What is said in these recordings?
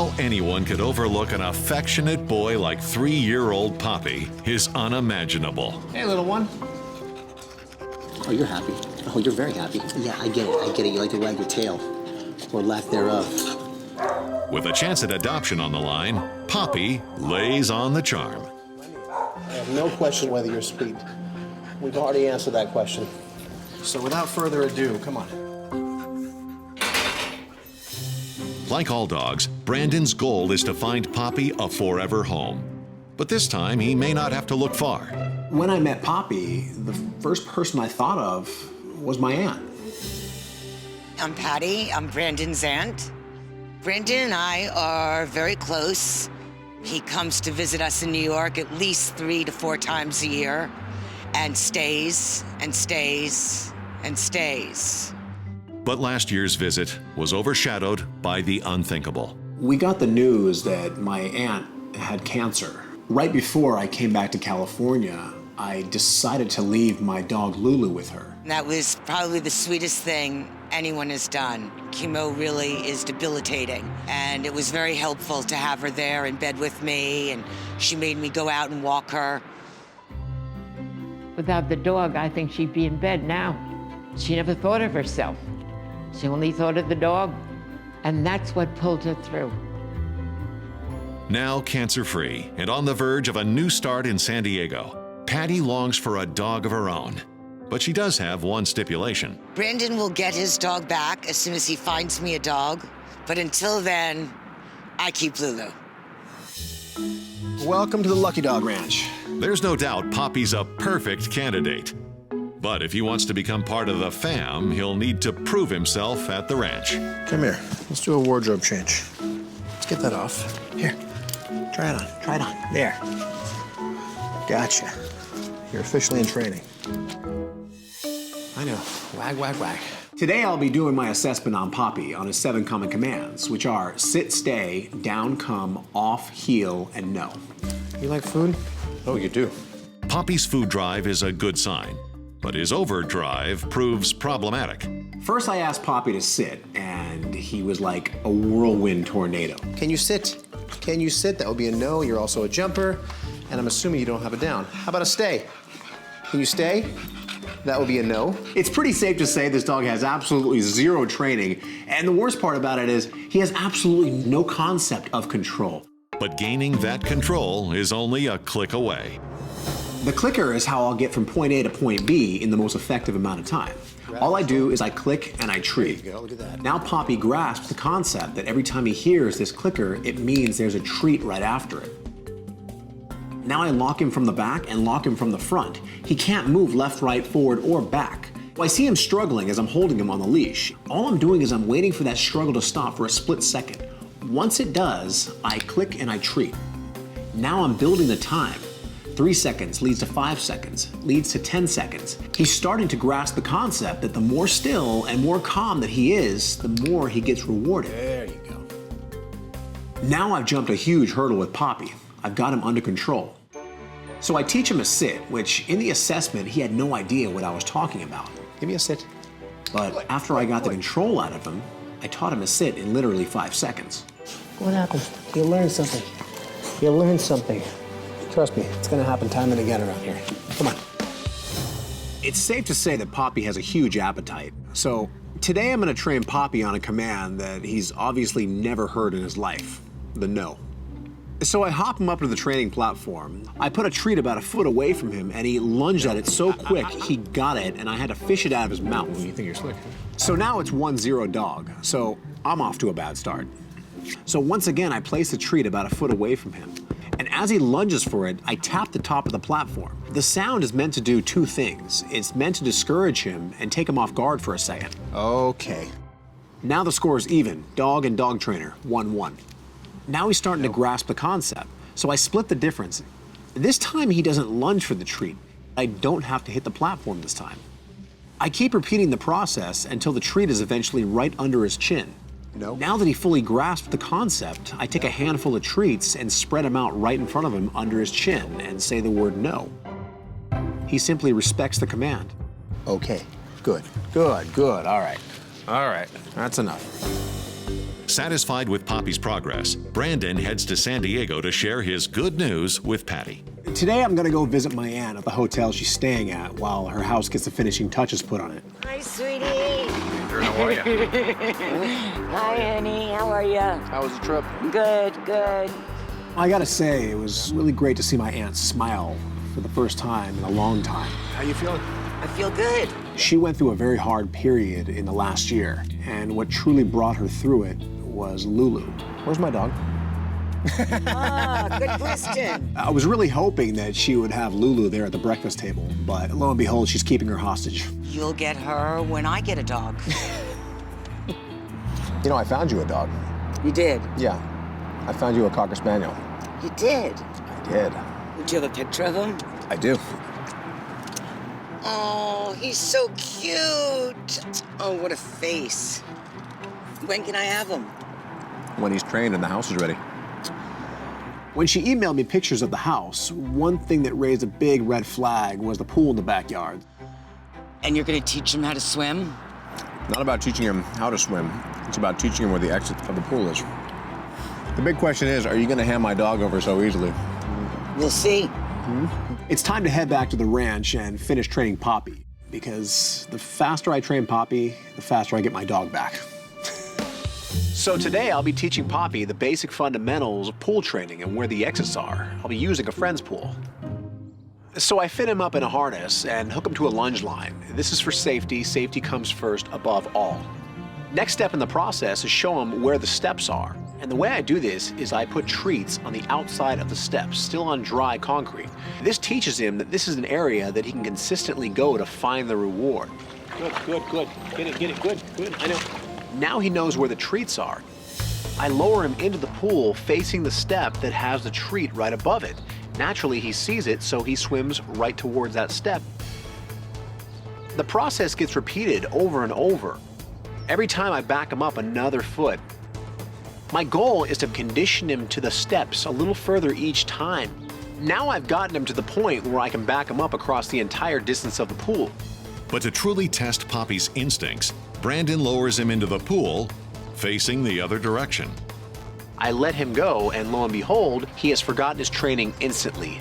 How anyone could overlook an affectionate boy like 3-year-old Poppi is unimaginable. Hey, little one. Oh, you're happy. Oh, you're very happy. Yeah, I get it. I get it. You like to wag your tail, or lack thereof. With a chance at adoption on the line, Poppi lays on the charm. I have no question whether you're sweet. We've already answered that question. So without further ado, come on. Like all dogs, Brandon's goal is to find Poppi a forever home. But this time, he may not have to look far. When I met Poppi, the first person I thought of was my aunt. I'm Patty. I'm Brandon's aunt. Brandon and I are very close. He comes to visit us in New York at least 3 to 4 times a year and stays and stays and stays. But last year's visit was overshadowed by the unthinkable. We got the news that my aunt had cancer. Right before I came back to California, I decided to leave my dog Lulu with her. That was probably the sweetest thing anyone has done. Chemo really is debilitating, and it was very helpful to have her there in bed with me, and she made me go out and walk her. Without the dog, I think she'd be in bed now. She never thought of herself. She only thought of the dog, and that's what pulled her through. Now cancer-free and on the verge of a new start in San Diego, Patty longs for a dog of her own. But she does have one stipulation. Brandon will get his dog back as soon as he finds me a dog, but until then, I keep Lulu. Welcome to the Lucky Dog Ranch. There's no doubt Poppi's a perfect candidate. But if he wants to become part of the fam, he'll need to prove himself at the ranch. Come here. Let's do a wardrobe change. Let's get that off. Here. Try it on. Try it on. There. Gotcha. You're officially in training. I know. Wag, wag, wag. Today I'll be doing my assessment on Poppi on his 7 common commands, which are sit, stay, down, come, off, heel, and no. You like food? Oh, you do. Poppi's food drive is a good sign, but his overdrive proves problematic. First I asked Poppi to sit, and he was like a whirlwind tornado. Can you sit? Can you sit? That would be a no. You're also a jumper, and I'm assuming you don't have a down. How about a stay? Can you stay? That would be a no. It's pretty safe to say this dog has absolutely zero training, and the worst part about it is he has absolutely no concept of control. But gaining that control is only a click away. The clicker is how I'll get from point A to point B in the most effective amount of time. All I do is I click and I treat. There you go, look at that. Now Poppi grasps the concept that every time he hears this clicker, it means there's a treat right after it. Now I lock him from the back and lock him from the front. He can't move left, right, forward, or back. I see him struggling as I'm holding him on the leash. All I'm doing is I'm waiting for that struggle to stop for a split second. Once it does, I click and I treat. Now I'm building the time. 3 seconds leads to 5 seconds, leads to 10 seconds. He's starting to grasp the concept that the more still and more calm that he is, the more he gets rewarded. There you go. Now I've jumped a huge hurdle with Poppi. I've got him under control. So I teach him a sit, which in the assessment, he had no idea what I was talking about. Give me a sit. But after I got the control out of him, I taught him a sit in literally 5 seconds. What happened? You'll learn something. You'll learn something. Trust me, it's gonna happen time and again around here. Come on. It's safe to say that Poppi has a huge appetite. So today I'm gonna train Poppi on a command that he's obviously never heard in his life, the no. So I hop him up to the training platform. I put a treat about 1 foot away from him, and he lunged at it so quick he got it, and I had to fish it out of his mouth. You think you're slick? So now it's 1-0 dog, so I'm off to a bad start. So once again, I place the treat about 1 foot away from him. And as he lunges for it, I tap the top of the platform. The sound is meant to do 2 things. It's meant to discourage him and take him off guard for a second. Okay. Now the score is even, dog and dog trainer, 1-1. Now he's starting to grasp the concept, so I split the difference. This time he doesn't lunge for the treat. I don't have to hit the platform this time. I keep repeating the process until the treat is eventually right under his chin. No. Now that he fully grasped the concept, I take a handful of treats and spread them out right in front of him under his chin and say the word no. He simply respects the command. Okay, good. Good, good, all right. All right, that's enough. Satisfied with Poppy's progress, Brandon heads to San Diego to share his good news with Patty. Today I'm gonna go visit my aunt at the hotel she's staying at while her house gets the finishing touches put on it. Hi, sweetie. How are you? Hi, Annie. How are you? How was the trip? Good, good. I gotta say, it was really great to see my aunt smile for the first time in a long time. How you feeling? I feel good. She went through a very hard period in the last year, and what truly brought her through it was Lulu. Where's my dog? Ah, good question. I was really hoping that she would have Lulu there at the breakfast table, but lo and behold, she's keeping her hostage. You'll get her when I get a dog. You know, I found you a dog. You did? Yeah. I found you a Cocker Spaniel. You did? I did. Do you have a picture of him? I do. Oh, he's so cute. Oh, what a face. When can I have him? When he's trained and the house is ready. When she emailed me pictures of the house, one thing that raised a big red flag was the pool in the backyard. And you're gonna teach him how to swim? Not about teaching him how to swim. It's about teaching him where the exit of the pool is. The big question is, are you gonna hand my dog over so easily? We'll see. It's time to head back to the ranch and finish training Poppi, because the faster I train Poppi, the faster I get my dog back. So today I'll be teaching Poppi the basic fundamentals of pool training and where the exits are. I'll be using a friend's pool. So I fit him up in a harness and hook him to a lunge line. This is for safety. Safety comes first above all. Next step in the process is show him where the steps are. And the way I do this is I put treats on the outside of the steps, still on dry concrete. This teaches him that this is an area that he can consistently go to find the reward. Good, good, good. Get it, good, good. I know. Now he knows where the treats are. I lower him into the pool facing the step that has the treat right above it. Naturally, he sees it, so he swims right towards that step. The process gets repeated over and over. Every time I back him up another foot. My goal is to condition him to the steps a little further each time. Now I've gotten him to the point where I can back him up across the entire distance of the pool. But to truly test Poppy's instincts, Brandon lowers him into the pool, facing the other direction. I let him go, and lo and behold, he has forgotten his training instantly.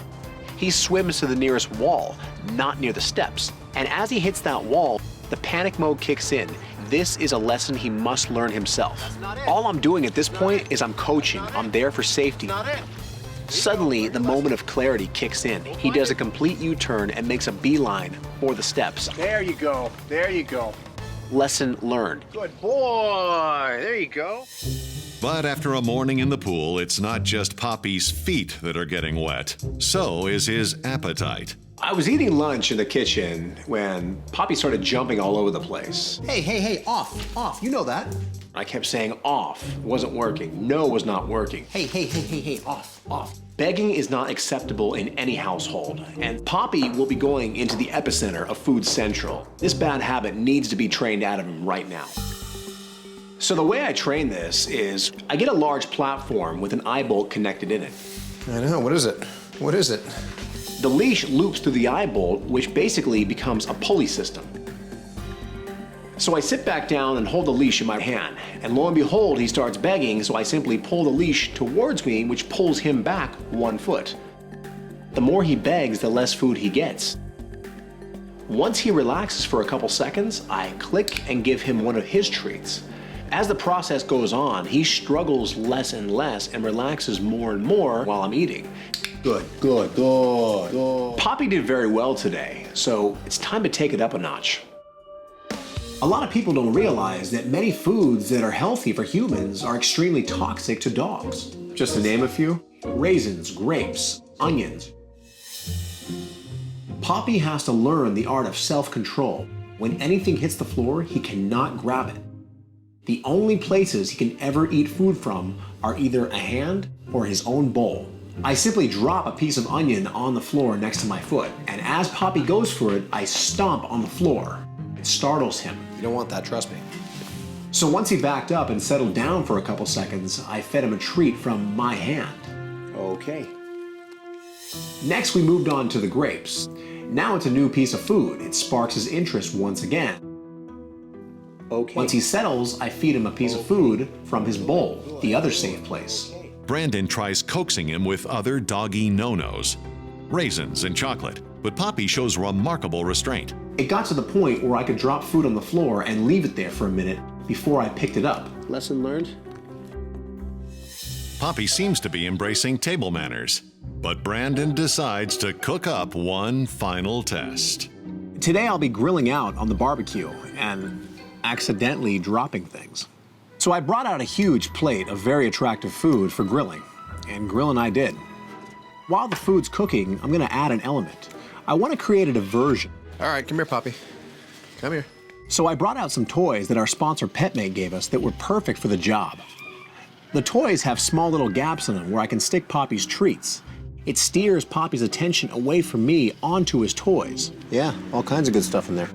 He swims to the nearest wall, not near the steps. And as he hits that wall, the panic mode kicks in. This is a lesson he must learn himself. All I'm doing at this point is I'm coaching. I'm there for safety. Suddenly, the moment of clarity kicks in. He does a complete U-turn and makes a beeline for the steps. There you go. There you go. Lesson learned. Good boy. There you go. But after a morning in the pool, it's not just Poppy's feet that are getting wet. So is his appetite. I was eating lunch in the kitchen when Poppi started jumping all over the place. Hey, off. You know that. I kept saying off. It wasn't working. No was not working. Hey, off. Begging is not acceptable in any household, and Poppi will be going into the epicenter of Food Central. This bad habit needs to be trained out of him right now. So the way I train this is I get a large platform with an eye bolt connected in it. I know. What is it? What is it? The leash loops through the eye bolt, which basically becomes a pulley system. So I sit back down and hold the leash in my hand, and lo and behold, he starts begging, so I simply pull the leash towards me, which pulls him back 1 foot. The more he begs, the less food he gets. Once he relaxes for a couple seconds, I click and give him one of his treats. As the process goes on, he struggles less and less and relaxes more and more while I'm eating. Good. Poppi did very well today, so it's time to take it up a notch. A lot of people don't realize that many foods that are healthy for humans are extremely toxic to dogs. Just to name a few: raisins, grapes, onions. Poppi has to learn the art of self-control. When anything hits the floor, he cannot grab it. The only places he can ever eat food from are either a hand or his own bowl. I simply drop a piece of onion on the floor next to my foot, and as Poppi goes for it, I stomp on the floor. It startles him. You don't want that, trust me. So once he backed up and settled down for a couple seconds, I fed him a treat from my hand. Okay. Next, we moved on to the grapes. Now it's a new piece of food. It sparks his interest once again. Okay. Once he settles, I feed him a piece of food from his bowl, the other safe place. Brandon tries coaxing him with other doggy no-nos, raisins and chocolate, but Poppi shows remarkable restraint. It got to the point where I could drop food on the floor and leave it there for a minute before I picked it up. Lesson learned? Poppi seems to be embracing table manners, but Brandon decides to cook up one final test. Today I'll be grilling out on the barbecue and accidentally dropping things. So I brought out a huge plate of very attractive food for grilling, and grilling I did. While the food's cooking, I'm gonna add an element. I wanna create a diversion. All right, come here, Poppi. Come here. So I brought out some toys that our sponsor PetMate gave us that were perfect for the job. The toys have small little gaps in them where I can stick Poppi's treats. It steers Poppi's attention away from me onto his toys. Yeah, all kinds of good stuff in there.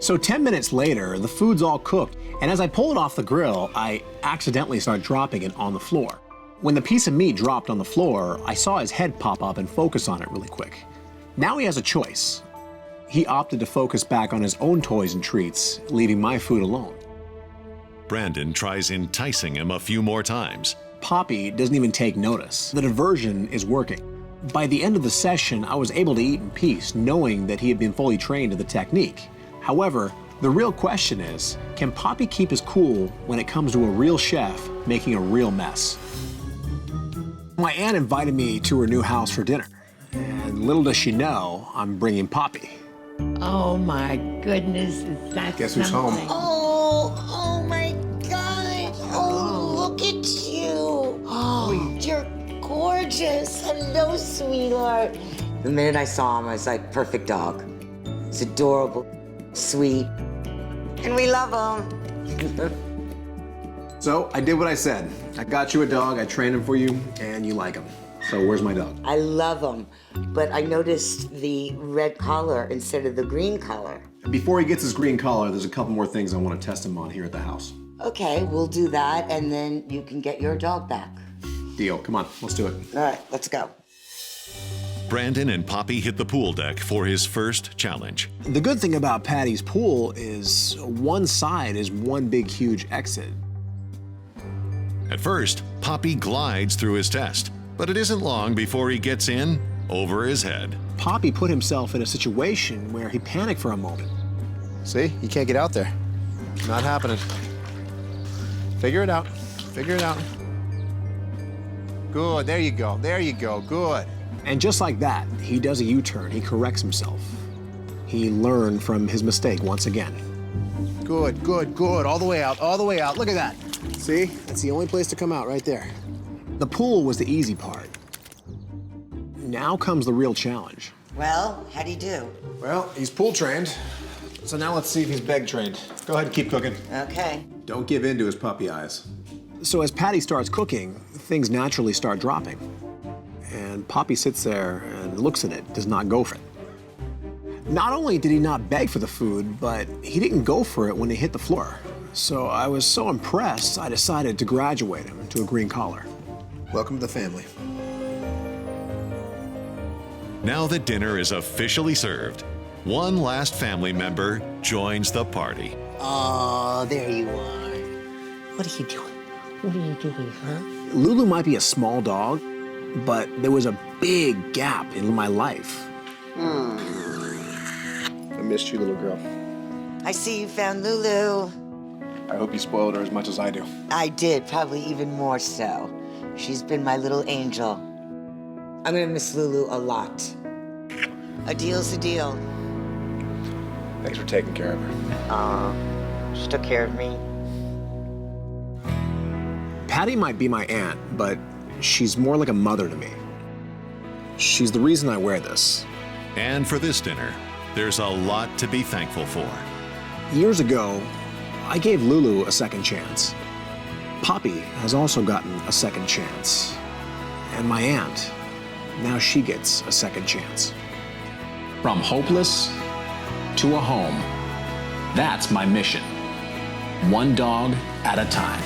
So 10 minutes later, the food's all cooked, and as I pull it off the grill, I accidentally start dropping it on the floor. When the piece of meat dropped on the floor, I saw his head pop up and focus on it really quick. Now he has a choice. He opted to focus back on his own toys and treats, leaving my food alone. Brandon tries enticing him a few more times. Poppi doesn't even take notice. The diversion is working. By the end of the session, I was able to eat in peace, knowing that he had been fully trained to the technique. However, the real question is, can Poppi keep his cool when it comes to a real chef making a real mess? My aunt invited me to her new house for dinner, and little does she know, I'm bringing Poppi. Oh my goodness, is that Guess who's home? something? Oh my God. Oh, look at you. Oh, you're gorgeous. Hello, sweetheart. The minute I saw him, I was like, perfect dog. He's adorable, sweet, and we love him. So I did what I said. I got you a dog, I trained him for you, and you like him. So where's my dog? I love him, but I noticed the red collar instead of the green collar. Before he gets his green collar, there's a couple more things I want to test him on here at the house. Okay, we'll do that, and then you can get your dog back. Deal, come on, let's do it. All right, let's go. Brandon and Poppi hit the pool deck for his first challenge. The good thing about Patty's pool is one side is one big huge exit. At first, Poppi glides through his test, but it isn't long before he gets in over his head. Poppi put himself in a situation where he panicked for a moment. See, you can't get out there. Not happening. Figure it out. Figure it out. Good, there you go. There you go, good. And just like that, he does a U-turn, he corrects himself. He learned from his mistake once again. Good, good, good. All the way out, all the way out. Look at that. See, that's the only place to come out, right there. The pool was the easy part. Now comes the real challenge. Well, how'd he do? Well, he's pool trained, so now let's see if he's beg trained. Go ahead and keep cooking. Okay. Don't give in to his puppy eyes. So as Patty starts cooking, things naturally start dropping. And Poppi sits there and looks at it, does not go for it. Not only did he not beg for the food, but he didn't go for it when he hit the floor. So I was so impressed, I decided to graduate him to a green collar. Welcome to the family. Now that dinner is officially served, one last family member joins the party. Oh, there you are. What are you doing? What are you doing, huh? Lulu might be a small dog, but there was a big gap in my life. I missed you, little girl. I see you found Lulu. I hope you spoiled her as much as I do. I did, probably even more so. She's been my little angel. I'm gonna miss Lulu a lot. A deal's a deal. Thanks for taking care of her. She took care of me. Patty might be my aunt, but she's more like a mother to me. She's the reason I wear this. And for this dinner, there's a lot to be thankful for. Years ago, I gave Lulu a second chance. Poppi has also gotten a second chance. And my aunt, now she gets a second chance. From hopeless to a home. That's my mission. One dog at a time.